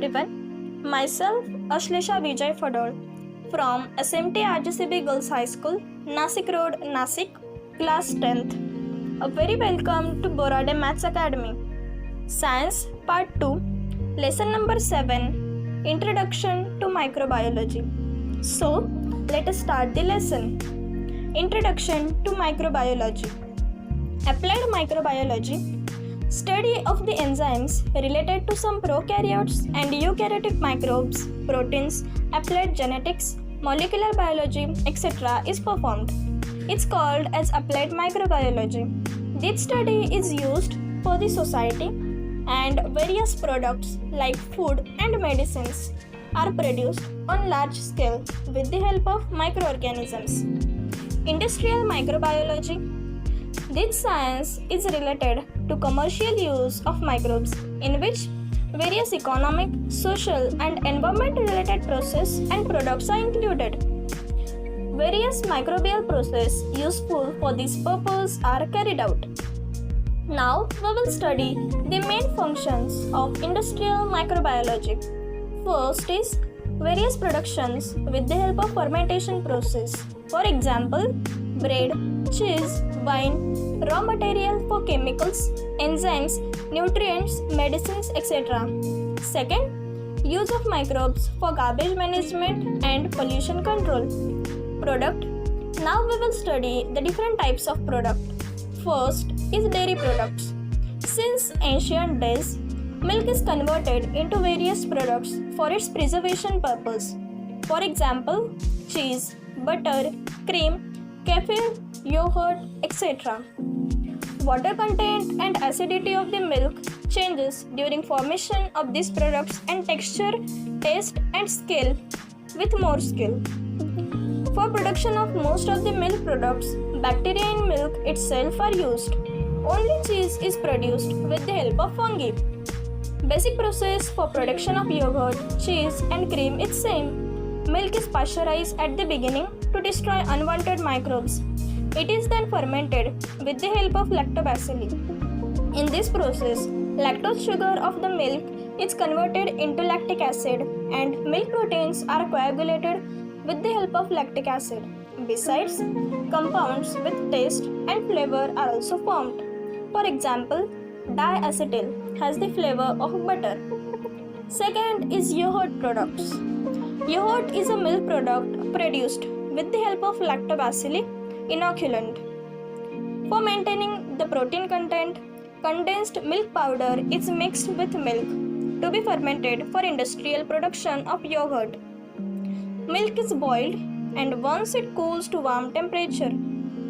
everyone. Myself, Ashlesha Vijay Fadol from SMT RGCB Girls High School, Nasik Road, Nasik, class 10th. A very welcome to Borade Maths Academy. Science Part 2, Lesson number 7, Introduction to Microbiology. So, let us start the lesson. Introduction to Microbiology. Applied microbiology, study of the enzymes related to some prokaryotes and eukaryotic microbes, proteins, applied genetics, molecular biology, etc. is performed. It's called as applied microbiology. This study is used for the society, and various products like food and medicines are produced on large scale with the help of microorganisms. Industrial microbiology. This science is related to commercial use of microbes in which various economic, social and environment related processes and products are included. Various microbial processes useful for this purpose are carried out. Now we will study the main functions of industrial microbiology. First is various productions with the help of fermentation process. For example, bread, cheese, wine, raw material for chemicals, enzymes, nutrients, medicines, etc. Second, use of microbes for garbage management and pollution control. Product. Now we will study the different types of product. First is dairy products. Since ancient days, milk is converted into various products for its preservation purpose. For example, cheese, butter, cream, kefir, yogurt, etc. Water content and acidity of the milk changes during formation of these products, and texture, taste and scale with more skill. For production of most of the milk products, bacteria in milk itself are used. Only cheese is produced with the help of fungi. Basic process for production of yogurt, cheese and cream is same. Milk is pasteurized at the beginning to destroy unwanted microbes. It is then fermented with the help of lactobacilli. In this process, lactose sugar of the milk is converted into lactic acid, and milk proteins are coagulated with the help of lactic acid. Besides, compounds with taste and flavor are also formed. For example, diacetyl has the flavor of butter. Second is yogurt products. Yogurt is a milk product produced with the help of lactobacilli inoculant. For maintaining the protein content, condensed milk powder is mixed with milk to be fermented for industrial production of yogurt. Milk is boiled, and once it cools to warm temperature,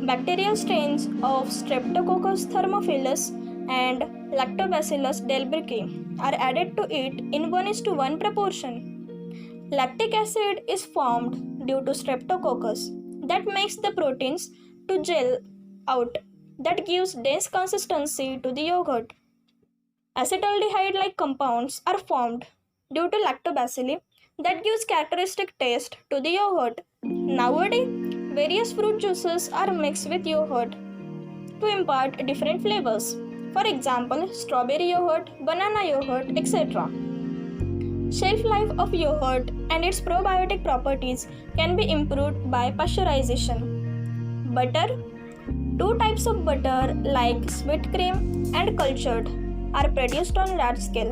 bacterial strains of Streptococcus thermophilus and Lactobacillus delbrueckii are added to it in 1:1 proportion. Lactic acid is formed due to Streptococcus that makes the proteins to gel out, that gives dense consistency to the yogurt. Acetaldehyde-like compounds are formed due to lactobacilli that gives characteristic taste to the yogurt. Nowadays, various fruit juices are mixed with yogurt to impart different flavors. For example, strawberry yogurt, banana yogurt, etc. Shelf life of yogurt and its probiotic properties can be improved by pasteurization. Butter. Two types of butter like sweet cream and cultured are produced on large scale.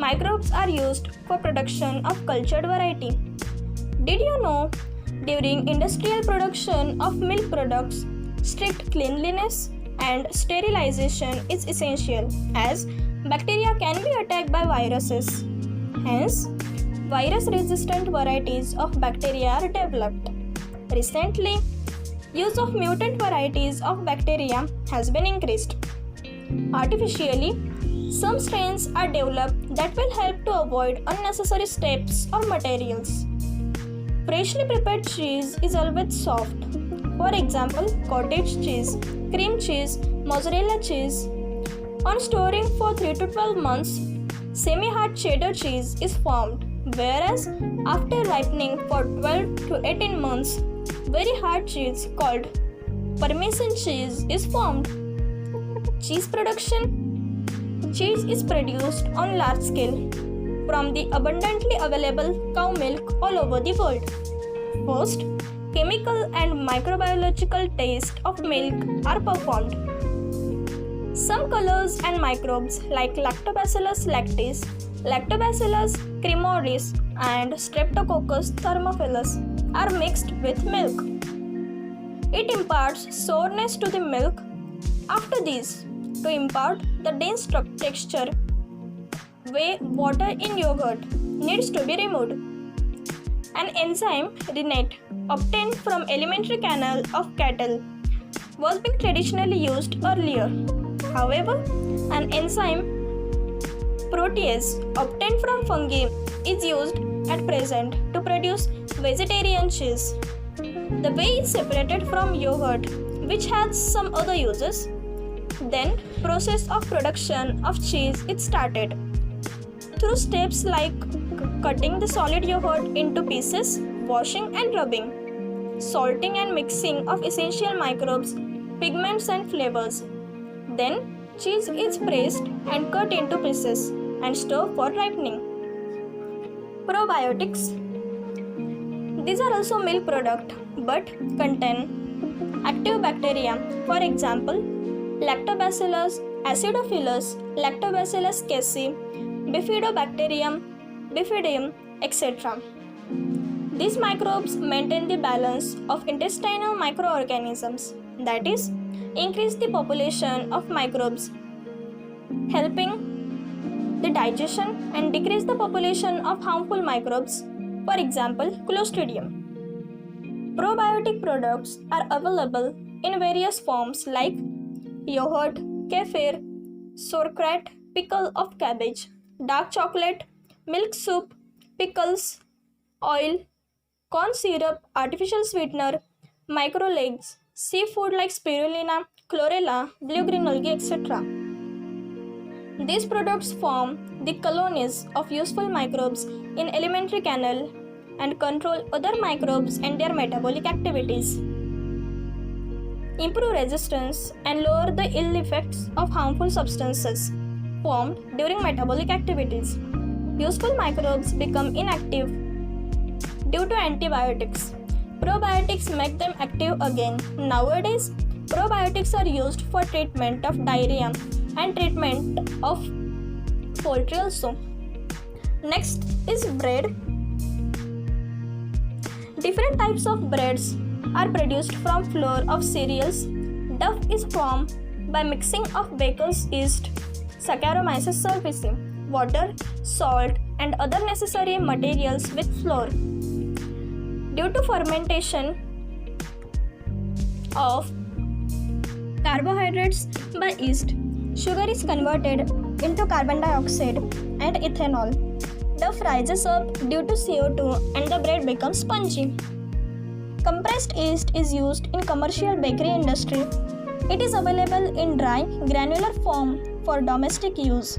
Microbes are used for production of cultured variety. Did you know, during industrial production of milk products, strict cleanliness and sterilization is essential, as bacteria can be attacked by viruses. Hence, virus-resistant varieties of bacteria are developed. Recently, use of mutant varieties of bacteria has been increased. Artificially, some strains are developed that will help to avoid unnecessary steps or materials. Freshly prepared cheese is always soft. For example, cottage cheese, cream cheese, mozzarella cheese. On storing for 3 to 12 months, semi-hard cheddar cheese is formed, whereas after ripening for 12 to 18 months, very hard cheese called Parmesan cheese is formed. Cheese production. Cheese is produced on large scale. from the abundantly available cow milk all over the world. First, chemical and microbiological tests of milk are performed. Some colors and microbes like Lactobacillus lactis, Lactobacillus cremoris, and Streptococcus thermophilus are mixed with milk. It imparts sourness to the milk. After this, to impart the dense texture, water in yogurt needs to be removed. An enzyme, rennet, obtained from alimentary canal of cattle, was being traditionally used earlier. However, an enzyme, protease, obtained from fungi, is used at present to produce vegetarian cheese. The whey is separated from yogurt, which has some other uses. Then, process of production of cheese is started through steps like cutting the solid yogurt into pieces, washing and rubbing, salting and mixing of essential microbes, pigments and flavors. Then, cheese is pressed and cut into pieces and stored for ripening. Probiotics. These are also milk products but contain active bacteria. For example, Lactobacillus acidophilus, Lactobacillus casei, Bifidobacterium, Bifidium, etc. These microbes maintain the balance of intestinal microorganisms, that is, increase the population of microbes, helping the digestion and decrease the population of harmful microbes, for example, Clostridium. Probiotic products are available in various forms like yogurt, kefir, sauerkraut, pickle of cabbage, dark chocolate, milk soup, pickles, oil, corn syrup, artificial sweetener, microlegs, seafood like spirulina, chlorella, blue-green algae, etc. These products form the colonies of useful microbes in alimentary canal and control other microbes and their metabolic activities, improve resistance and lower the ill effects of harmful substances formed during metabolic activities. Useful microbes become inactive due to antibiotics. Probiotics make them active again. Nowadays, probiotics are used for treatment of diarrhea and treatment of poultry also. Next is bread. Different types of breads are produced from flour of cereals. Dough is formed by mixing of baker's yeast, Saccharomyces cerevisiae, water, salt, and other necessary materials with flour. Due to fermentation of carbohydrates by yeast, sugar is converted into carbon dioxide and ethanol. Dough rises up due to CO2 and the bread becomes spongy. Compressed yeast is used in commercial bakery industry. It is available in dry, granular form for domestic use.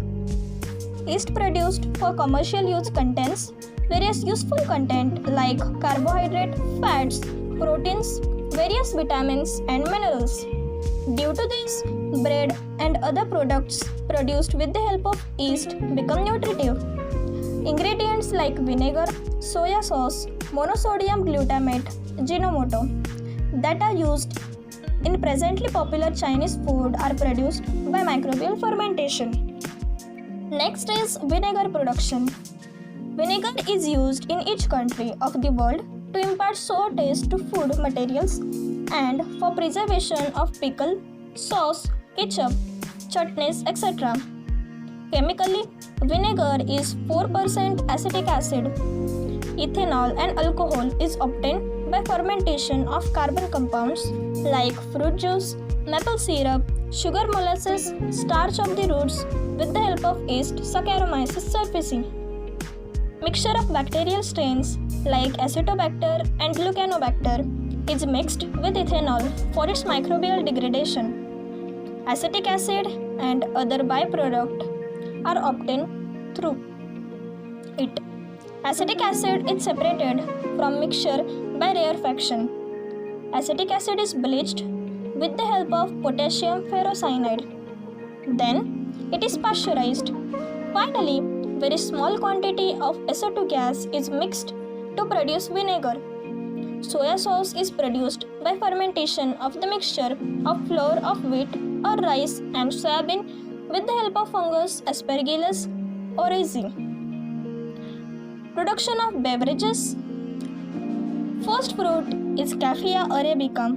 Yeast produced for commercial use contains various useful content like carbohydrate, fats, proteins, various vitamins and minerals. Due to this, bread and other products produced with the help of yeast become nutritive. Ingredients like vinegar, soya sauce, monosodium glutamate, Ajinomoto that are used in presently popular Chinese food are produced by microbial fermentation. Next is vinegar production. Vinegar is used in each country of the world to impart sour taste to food materials and for preservation of pickle, sauce, ketchup, chutneys, etc. Chemically, vinegar is 4% acetic acid. Ethanol and alcohol is obtained by fermentation of carbon compounds like fruit juice, maple syrup, sugar molasses, starch of the roots with the help of yeast Saccharomyces cerevisiae. Mixture of bacterial strains like Acetobacter and Glucanobacter is mixed with ethanol for its microbial degradation. Acetic acid and other byproducts are obtained through it. Acetic acid is separated from mixture by rarefaction. Acetic acid is bleached with the help of potassium ferrocyanide. Then it is pasteurized. Finally, very small quantity of SO2 gas is mixed to produce vinegar. Soya sauce is produced by fermentation of the mixture of flour of wheat or rice and soybean with the help of fungus Aspergillus oryzae. Production of beverages. First fruit is Caffea arabica.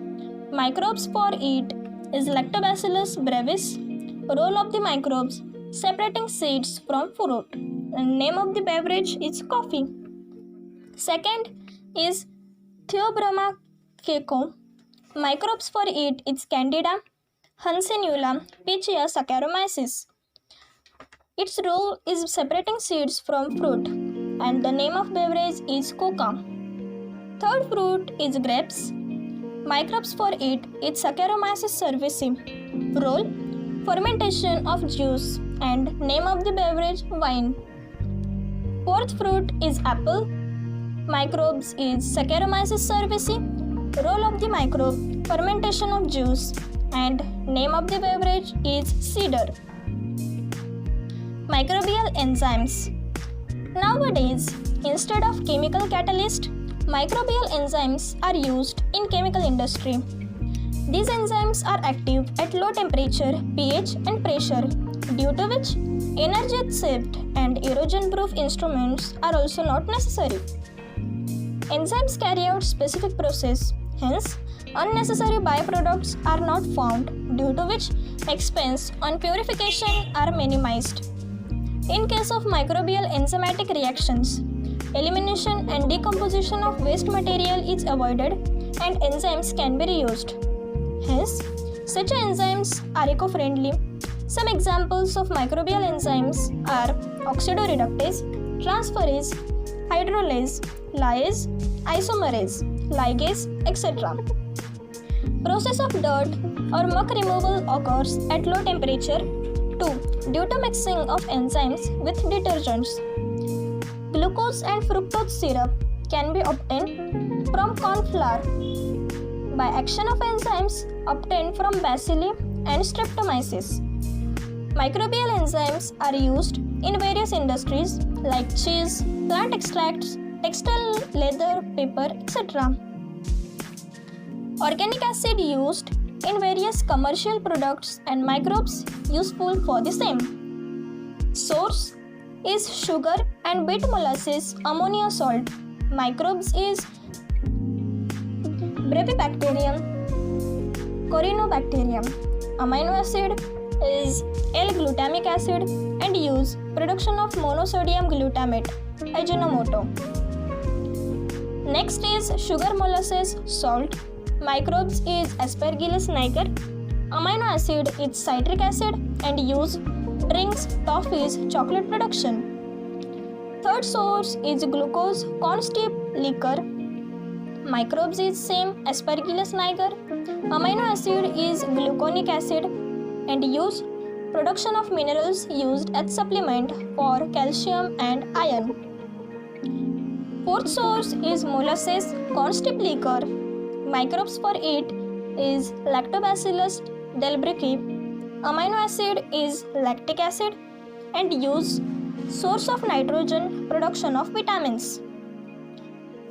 Microbes for it is Lactobacillus brevis, role of the microbes separating seeds from fruit. The name of the beverage is coffee. Second is Theobroma cacao. Microbes for it is Candida, Hansenula, Pichia Saccharomyces. Its role is separating seeds from fruit, and the name of beverage is coca. Third fruit is grapes. Microbes for it is Saccharomyces cerevisiae. Role: fermentation of juice, and name of the beverage wine. Fourth fruit is apple. Microbes is Saccharomyces cerevisiae. Role of the microbe: fermentation of juice, and name of the beverage is cider. Microbial enzymes. Nowadays, instead of chemical catalyst, microbial enzymes are used in chemical industry. These enzymes are active at low temperature, pH and pressure, due to which energy is saved and erosion-proof instruments are also not necessary. Enzymes carry out specific process, hence unnecessary byproducts are not found, due to which expense on purification are minimized. In case of microbial enzymatic reactions, elimination and decomposition of waste material is avoided and enzymes can be reused. Hence, such enzymes are eco-friendly. Some examples of microbial enzymes are oxidoreductase, transferase, hydrolase, lyase, isomerase, ligase, etc. Process of dirt or muck removal occurs at low temperature. 2. Due to mixing of enzymes with detergents. Glucose and fructose syrup can be obtained from corn flour by action of enzymes obtained from bacilli and streptomyces. Microbial enzymes are used in various industries like cheese, plant extracts, textile, leather, paper, etc. Organic acid used in various commercial products and microbes useful for the same. Source is sugar and beet molasses, ammonia salt. Microbes is Brevibacterium, Corynebacterium. Amino acid is L-glutamic acid and use production of monosodium glutamate, Ajinomoto. Next is sugar molasses, salt. Microbes is Aspergillus niger. Amino acid is citric acid and use drinks, toffees, chocolate production. Third source is glucose, corn steep liquor. Microbes is same Aspergillus niger. Amino acid is gluconic acid and use production of minerals used as supplement for calcium and iron. Fourth source is molasses, corn steep liquor. Microbes for it is Lactobacillus delbrueckii. Amino acid is lactic acid and use source of nitrogen production of vitamins.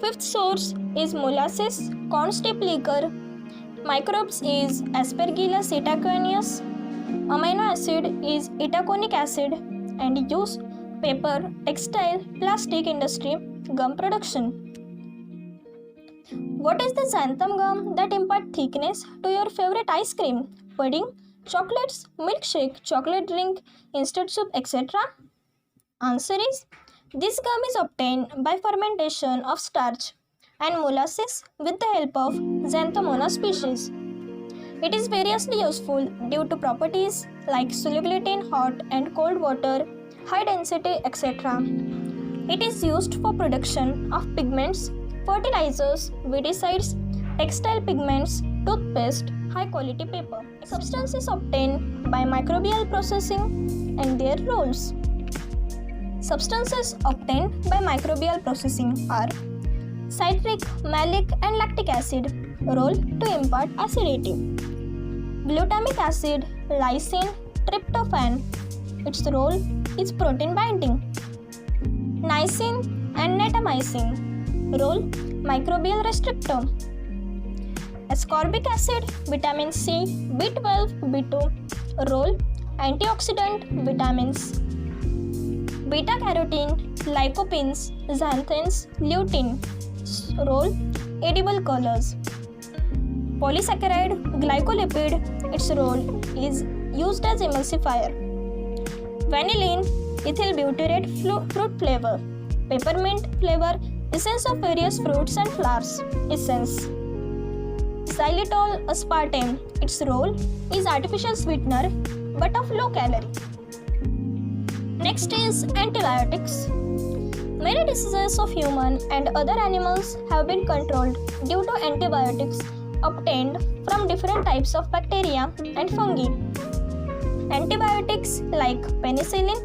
Fifth source is molasses, corn steep liquor. Microbes is Aspergillus itaconius. Amino acid is itaconic acid and use paper, textile, plastic industry, gum production. What is the xanthan gum that impart thickness to your favorite ice cream, pudding, chocolates, milkshake, chocolate drink, instant soup, etc.? Answer is, this gum is obtained by fermentation of starch and molasses with the help of Xanthomona species. It is variously useful due to properties like solubility in hot and cold water, high density, etc. It is used for production of pigments, fertilizers, weedicides, textile pigments, toothpaste, high quality paper. Substances obtained by microbial processing and their roles. Substances obtained by microbial processing are citric, malic and lactic acid, role to impart acidity. Glutamic acid, lysine, tryptophan, its role is protein binding. niacin and natamycin. Role: microbial restrictor. Ascorbic acid, vitamin C, B12, B2. Role: antioxidant, vitamins. Beta carotene, lycopene, xanthines, lutein. Role: edible colors. Polysaccharide, glycolipid, its role is used as emulsifier. Vanillin, ethyl butyrate fruit flavor. Peppermint flavor, essence of various fruits and flowers. Essence. Xylitol aspartame, its role is artificial sweetener but of low calorie. Next is antibiotics. Many diseases of human and other animals have been controlled due to antibiotics obtained from different types of bacteria and fungi. Antibiotics like penicillin,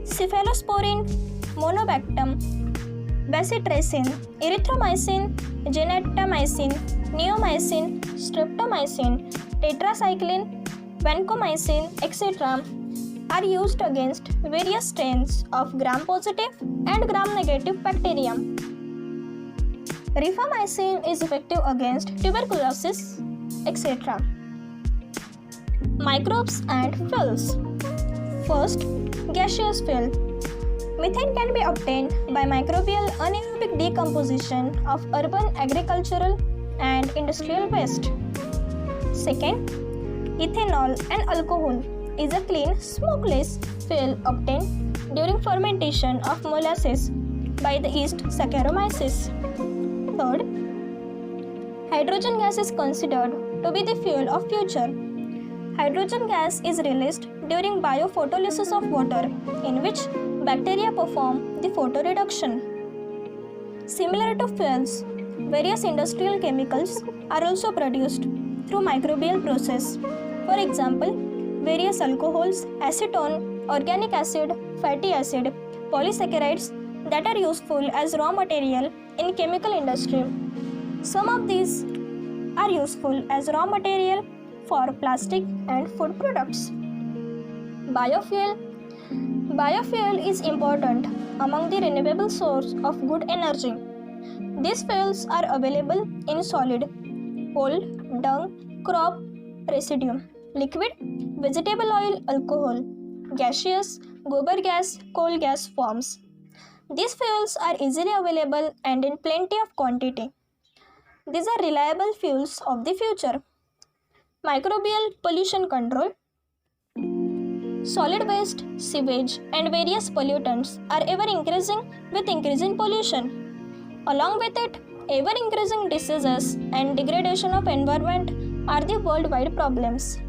cephalosporin, monobactam, bacitracin, erythromycin, gentamicin, neomycin, streptomycin, tetracycline, vancomycin, etc. are used against various strains of gram-positive and gram-negative bacteria. Rifamycin is effective against tuberculosis, etc. Microbes and fuels. First, gaseous fuel. Methane can be obtained by microbial anaerobic decomposition of urban agricultural and industrial waste. Second, ethanol and alcohol is a clean, smokeless fuel obtained during fermentation of molasses by the yeast Saccharomyces. Third, hydrogen gas is considered to be the fuel of future. Hydrogen gas is released during biophotolysis of water, in which bacteria perform the photoreduction. Similar to fuels, various industrial chemicals are also produced through microbial process. For example, various alcohols, acetone, organic acid, fatty acid, polysaccharides that are useful as raw material in chemical industry. Some of these are useful as raw material for plastic and food products. Biofuel. Biofuel is important among the renewable source of good energy. These fuels are available in solid, whole, dung, crop, residue, liquid, vegetable oil, alcohol, gaseous, gobar gas, coal gas forms. These fuels are easily available and in plenty of quantity. These are reliable fuels of the future. Microbial pollution control. Solid waste, sewage, and various pollutants are ever increasing with increasing pollution. Along with it, ever increasing diseases and degradation of environment are the worldwide problems.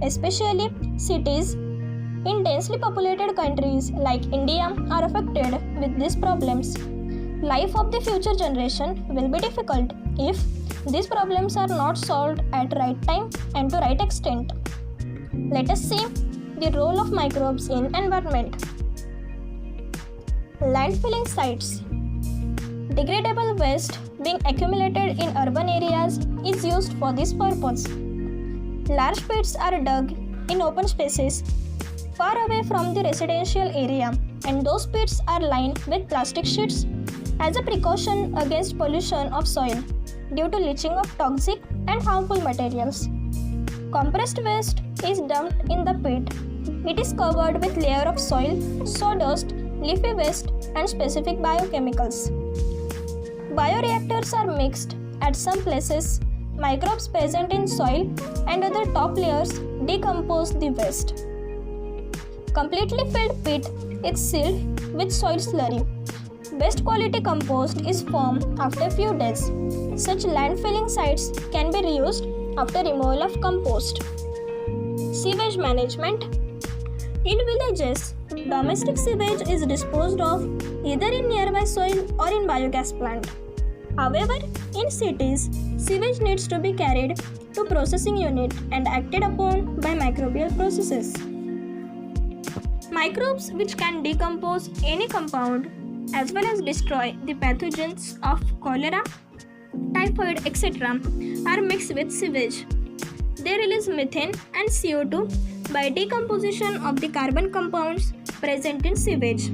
Especially cities in densely populated countries like India are affected with these problems. Life of the future generation will be difficult if these problems are not solved at right time and to right extent. Let us see the role of microbes in environment. Landfilling sites. Degradable waste being accumulated in urban areas is used for this purpose. Large pits are dug in open spaces far away from the residential area, and those pits are lined with plastic sheets as a precaution against pollution of soil due to leaching of toxic and harmful materials. Compressed waste is dumped in the pit. It is covered with layer of soil, sawdust, leafy waste, and specific biochemicals. Bioreactors are mixed at some places. Microbes present in soil and other top layers decompose the waste. Completely filled pit is sealed with soil slurry. Best quality compost is formed after a few days. Such landfilling sites can be reused after removal of compost. Sewage management. In villages, domestic sewage is disposed of either in nearby soil or in biogas plant. However, in cities, sewage needs to be carried to processing unit and acted upon by microbial processes. Microbes which can decompose any compound as well as destroy the pathogens of cholera, typhoid, etc. are mixed with sewage. They release methane and CO2 by decomposition of the carbon compounds present in sewage.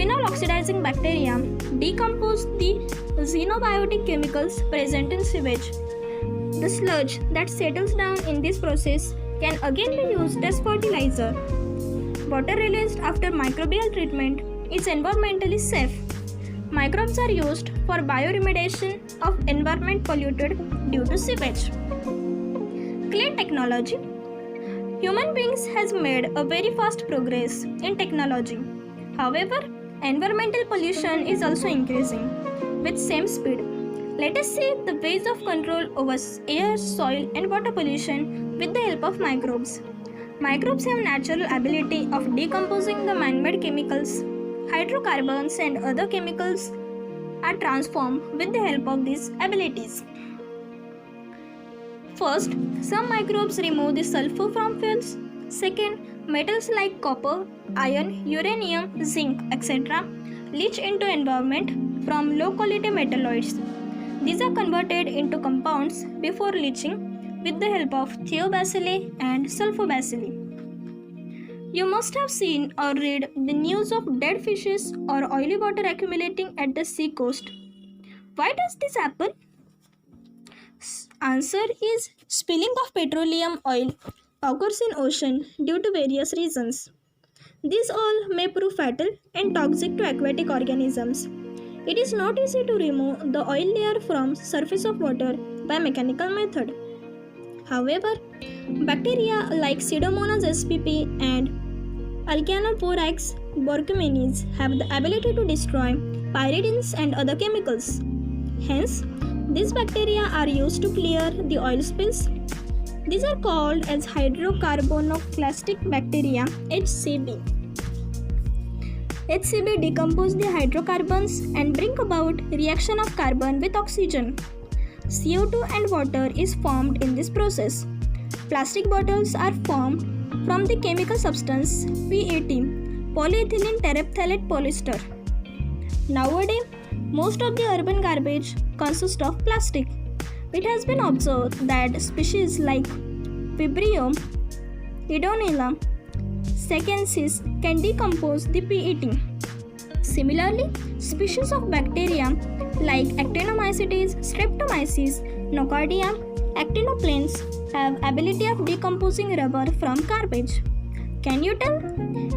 Phenol oxidizing bacteria decompose the xenobiotic chemicals present in sewage. The sludge that settles down in this process can again be used as fertilizer. Water released after microbial treatment is environmentally safe. Microbes are used for bioremediation of environment polluted due to sewage. Clean technology. Human beings has made a very fast progress in technology. However, environmental pollution is also increasing with same speed. Let us see the ways of control over air, soil and water pollution with the help of microbes. Microbes have natural ability of decomposing the man-made chemicals. Hydrocarbons and other chemicals are transformed with the help of these abilities. First, some microbes remove the sulfur from fuels. Second, metals like copper, iron, uranium, zinc, etc. leach into environment from low-quality metalloids. These are converted into compounds before leaching with the help of thiobacilli and sulfobacilli. You must have seen or read the news of dead fishes or oily water accumulating at the sea coast. Why does this happen? Answer is spilling of petroleum oil occurs in ocean due to various reasons. These all may prove fatal and toxic to aquatic organisms. It is not easy to remove the oil layer from surface of water by mechanical method. However, bacteria like Pseudomonas spp and Alcanoporax borkumenes have the ability to destroy pyridines and other chemicals. Hence, these bacteria are used to clear the oil spills. These are called as hydrocarbonoclastic bacteria (HCB). HCB decompose the hydrocarbons and bring about reaction of carbon with oxygen. CO2 and water is formed in this process. Plastic bottles are formed from the chemical substance PET, polyethylene terephthalate polyester. Nowadays, most of the urban garbage consists of plastic. It has been observed that species like Vibrio, Idonella, Secensis can decompose the PET. Similarly, species of bacteria like Actinomycetes, Streptomyces, Nocardia, Actinoplanes have ability of decomposing rubber from garbage. Can you tell?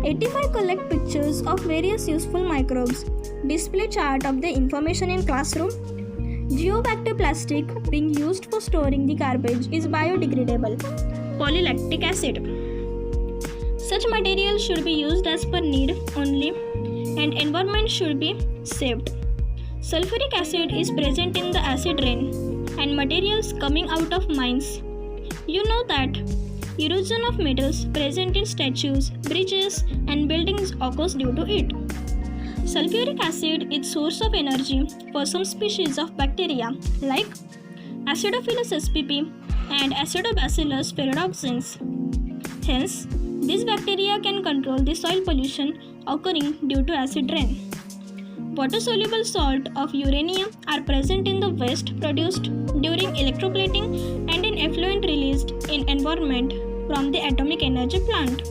85 collect pictures of various useful microbes. Display chart of the information in classroom. Geobacter plastic being used for storing the garbage is biodegradable. Polylactic acid. Such material should be used as per need only and environment should be saved. Sulfuric acid is present in the acid rain and materials coming out of mines. You know that erosion of metals present in statues, bridges and buildings occurs due to it. Sulfuric acid is source of energy for some species of bacteria like Acidophilus spp and Acidobacillus ferredoxins. Hence, these bacteria can control the soil pollution occurring due to acid rain. Water-soluble salt of uranium are present in the waste produced during electroplating and in effluent released in environment from the atomic energy plant.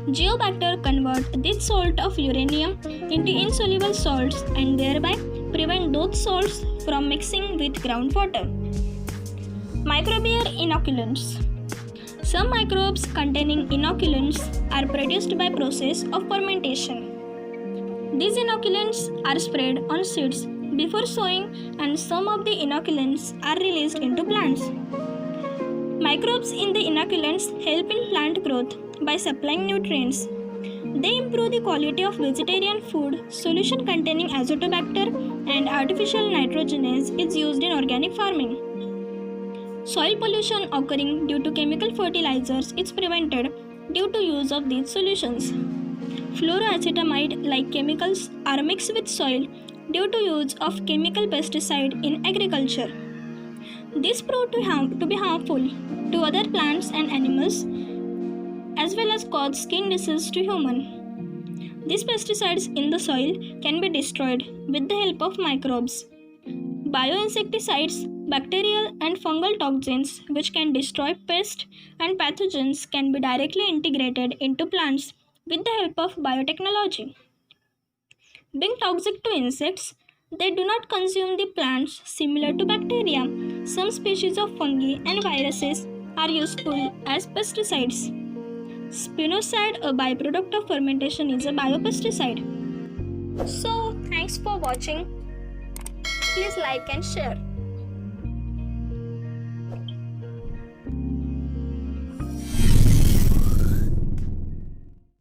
Geobacter convert this salt of uranium into insoluble salts and thereby prevent those salts from mixing with groundwater. Microbial inoculants. Some microbes containing inoculants are produced by process of fermentation. These inoculants are spread on seeds before sowing and some of the inoculants are released into plants. Microbes in the inoculants help in plant growth by supplying nutrients. They improve the quality of vegetarian food. Solution containing azotobacter and artificial nitrogenase is used in organic farming. Soil pollution occurring due to chemical fertilizers is prevented due to use of these solutions. Fluoroacetamide like chemicals are mixed with soil due to use of chemical pesticide in agriculture. This proved to be harmful to other plants and animals as well as cause skin disease to human. These pesticides in the soil can be destroyed with the help of microbes. Bioinsecticides, bacterial and fungal toxins which can destroy pests and pathogens can be directly integrated into plants with the help of biotechnology. Being toxic to insects, they do not consume the plants similar to bacteria. Some species of fungi and viruses are useful as pesticides. Spinosad, a byproduct of fermentation, is a biopesticide. So, thanks for watching. Please like and share.